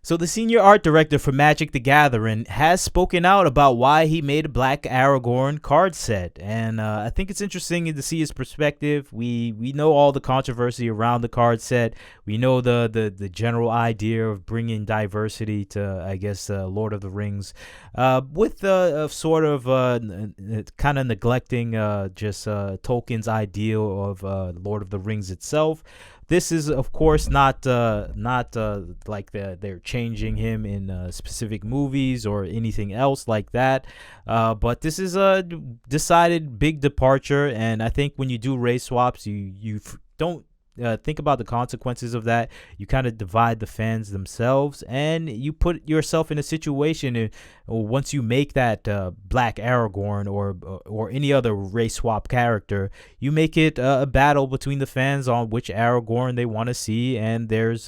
So the senior art director for Magic the Gathering has spoken out about why he made a Black Aragorn card set, and I think it's interesting to see his perspective. We know all the controversy around the card set. We know the general idea of bringing diversity to, I guess, Lord of the Rings, with sort of kind of neglecting just Tolkien's ideal of Lord of the Rings itself. This is, of course, not like they're changing him in specific movies or anything else like that. But this is a decided big departure, and I think when you do race swaps, you don't think about the consequences of that. You kind of divide the fans themselves, and you put yourself in a situation. Once you make that Black Aragorn or any other race swap character, you make it a battle between the fans on which Aragorn they want to see, and there's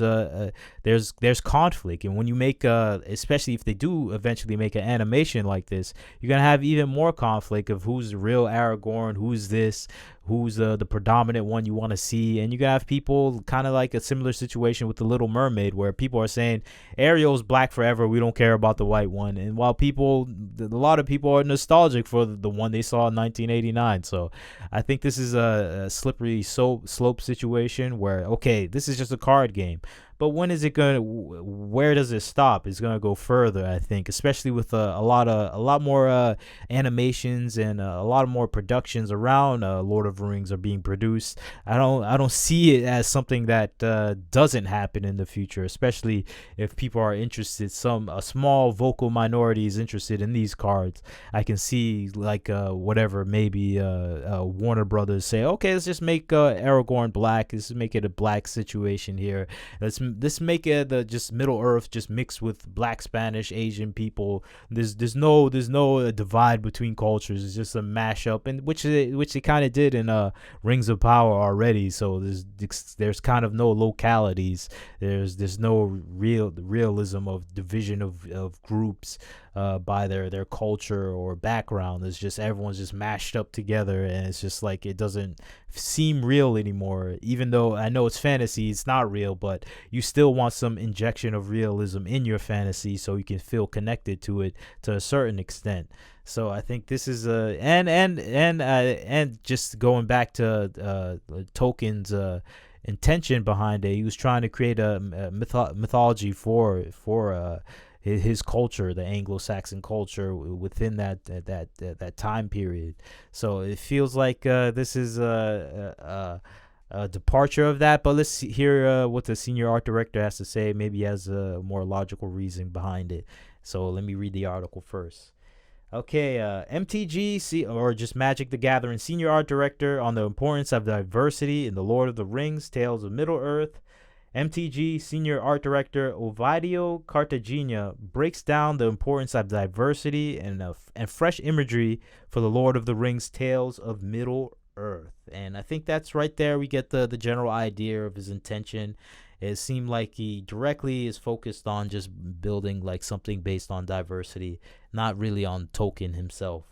conflict. And when you make especially if they do eventually make an animation like this, you're gonna have even more conflict of who's the real Aragorn, who's the predominant one you want to see. And you can have people kind of like a similar situation with the Little Mermaid, where people are saying Ariel's black forever, we don't care about the white one. And while a lot of people are nostalgic for the one they saw in 1989. So I think this is a slippery slope situation where, okay, this is just a card game, but when is it going to, where does it stop? It's going to go further, I think, especially with a lot more animations and a lot more productions around Lord of the Rings are being produced. I don't see it as something that doesn't happen in the future, especially if people are interested. A small vocal minority is interested in these cards. I can see like whatever, maybe Warner Brothers say, okay, let's just make Aragorn black. Let's make it a black situation here. Let's make it just Middle Earth just mixed with Black, Spanish, Asian people. There's no divide between cultures. It's just a mashup, and which they kind of did in Rings of Power already. So there's kind of no localities. There's no realism of division of groups by their culture or background. It's just everyone's just mashed up together, and it's just like it doesn't seem real anymore. Even though I know it's fantasy, it's not real, but you still want some injection of realism in your fantasy so you can feel connected to it to a certain extent. So I think this is and just going back to Tolkien's intention behind it. He was trying to create a mythology for his culture, the Anglo-Saxon culture within that time period. So it feels like this is a departure of that. But let's hear what the senior art director has to say. Maybe he has a more logical reason behind it. So let me read the article first. Okay, MTG, or just Magic the Gathering senior art director on the importance of diversity in the Lord of the Rings, Tales of Middle-earth. MTG senior art director Ovidio Cartagena breaks down the importance of diversity and fresh imagery for the Lord of the Rings, Tales of Middle-earth. And I think that's right there. We get the general idea of his intention. It seemed like he directly is focused on just building like something based on diversity, not really on Tolkien himself.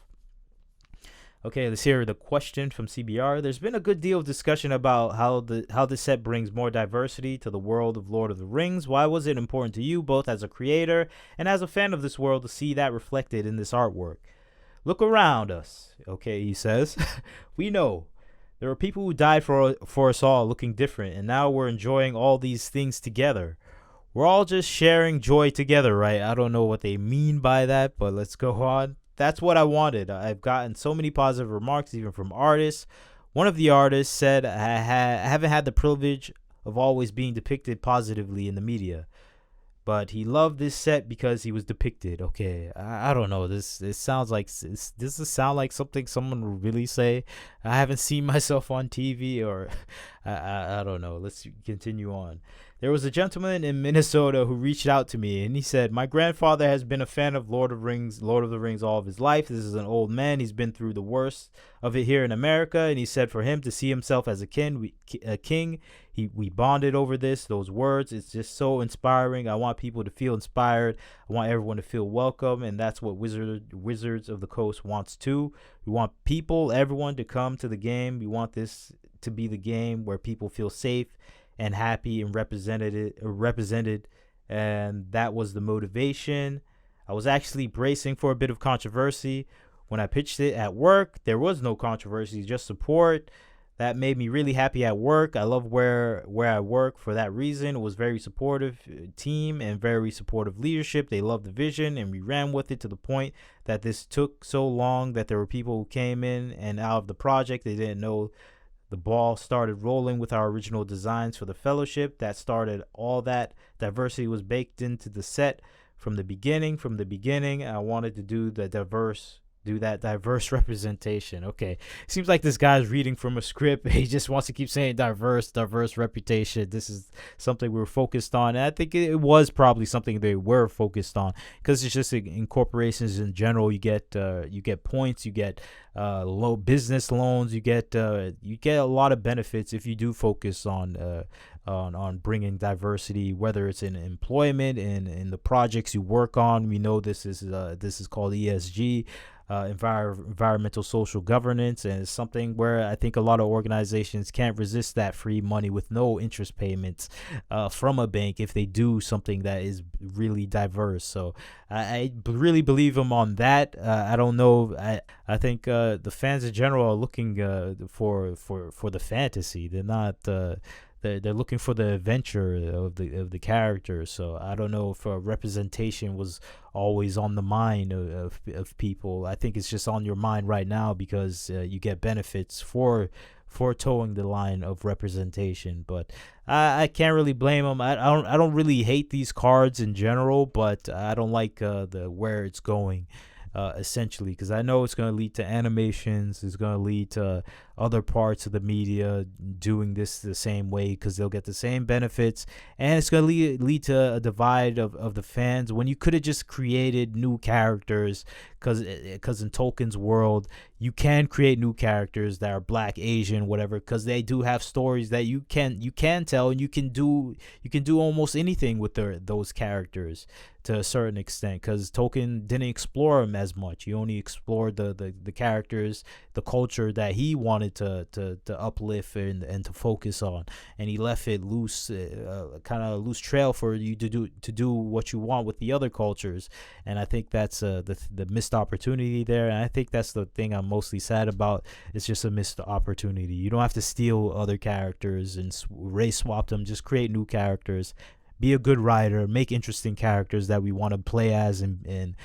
Okay, let's hear the question from CBR. There's been a good deal of discussion about how this set brings more diversity to the world of Lord of the Rings. Why was it important to you, both as a creator and as a fan of this world, to see that reflected in this artwork? Look around us, okay, he says. We know. There are people who died for us all looking different, and now we're enjoying all these things together. We're all just sharing joy together, right? I don't know what they mean by that, but let's go on. That's what I wanted. I've gotten so many positive remarks, even from artists. One of the artists said, I haven't had the privilege of always being depicted positively in the media, but he loved this set because he was depicted. Okay, I don't know. This sounds like does this sound like something someone would really say? I haven't seen myself on TV, or I don't know. Let's continue on. There was a gentleman in Minnesota who reached out to me, and he said, my grandfather has been a fan of Lord of the Rings all of his life. This is an old man. He's been through the worst of it here in America, and he said for him to see himself as a king, we bonded over those words. It's just so inspiring. I want people to feel inspired. I want everyone to feel welcome, and that's what Wizards of the Coast wants too. We want everyone to come to the game. We want this to be the game where people feel safe and happy and represented and that was the motivation. I was actually bracing for a bit of controversy. When I pitched it at work, there was no controversy, just support. That made me really happy at work. I love where I work for that reason. It was very supportive team and very supportive leadership. They loved the vision, and we ran with it to the point that this took so long that there were people who came in and out of the project. They didn't know the ball started rolling with our original designs for the fellowship. That started all that. Diversity was baked into the set from the beginning. From the beginning, I wanted to do that diverse representation. Okay, seems like this guy's reading from a script. He just wants to keep saying diverse reputation. This is something we were focused on, and I think it was probably something they were focused on, because it's just in corporations in general. You get points, you get low business loans, you get a lot of benefits if you do focus on bringing diversity, whether it's in employment and in the projects you work on. We know this is called ESG, environmental social governance, and it's something where I think a lot of organizations can't resist that free money with no interest payments from a bank if they do something that is really diverse. So I really believe them on that. I don't know. I think the fans in general are looking for the fantasy. They're not. They're looking for the adventure of the characters. So I don't know if representation was always on the mind of people. I think it's just on your mind right now because you get benefits for towing the line of representation. But I can't really blame them. I don't really hate these cards in general, but I don't like the where it's going. Essentially, because I know it's going to lead to animations. It's going to lead to other parts of the media doing this the same way because they'll get the same benefits, and it's going to lead to a divide of the fans when you could have just created new characters. Because in Tolkien's world, you can create new characters that are Black, Asian, whatever, because they do have stories that you can tell, and you can do almost anything with those characters to a certain extent, because Tolkien didn't explore them as much. He only explored the characters, the culture that he wanted to uplift and to focus on, and he left it loose, kind of loose trail for you to do what you want with the other cultures. And I think that's the missed opportunity there, and I think that's the thing I'm mostly sad about. It's just a missed opportunity. You don't have to steal other characters and race swap them. Just create new characters. Be a good writer, make interesting characters that we want to play as and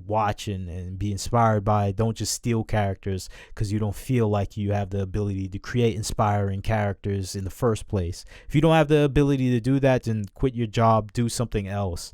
watch and be inspired by. Don't just steal characters because you don't feel like you have the ability to create inspiring characters in the first place. If you don't have the ability to do that, then quit your job, do something else.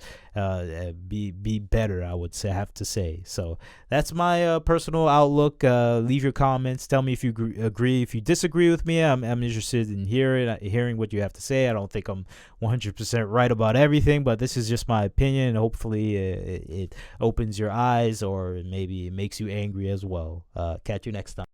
Be better, I would say. I have to say. So that's my personal outlook. Leave your comments. Tell me if you agree. If you disagree with me, I'm interested in hearing what you have to say. I don't think I'm 100% right about everything, but this is just my opinion. Hopefully it opens your eyes, or maybe it makes you angry as well. Catch you next time.